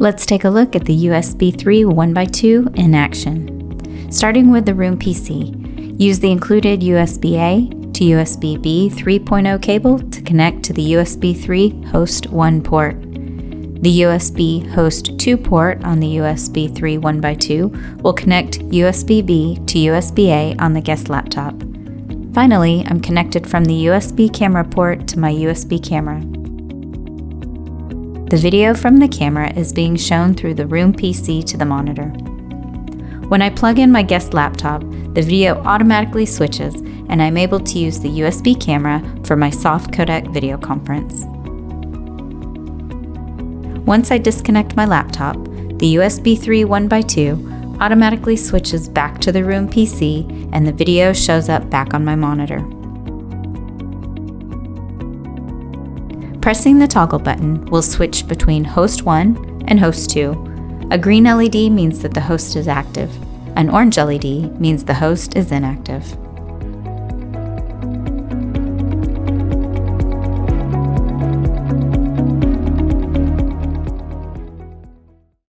Let's take a look at the USB3 1x2 in action. Starting with the room PC, use the included USB-A to USB-B 3.0 cable to connect to the USB3 host 1 port. The USB host 2 port on the USB3 1x2 will connect USB-B to USB-A on the guest laptop. Finally, I'm connected from the USB camera port to my USB camera. The video from the camera is being shown through the room PC to the monitor. When I plug in my guest laptop, the video automatically switches and I'm able to use the USB camera for my soft codec video conference. Once I disconnect my laptop, the USB3 1x2 automatically switches back to the room PC and the video shows up back on my monitor. Pressing the toggle button will switch between host 1 and host 2. A green LED means that the host is active. An orange LED means the host is inactive.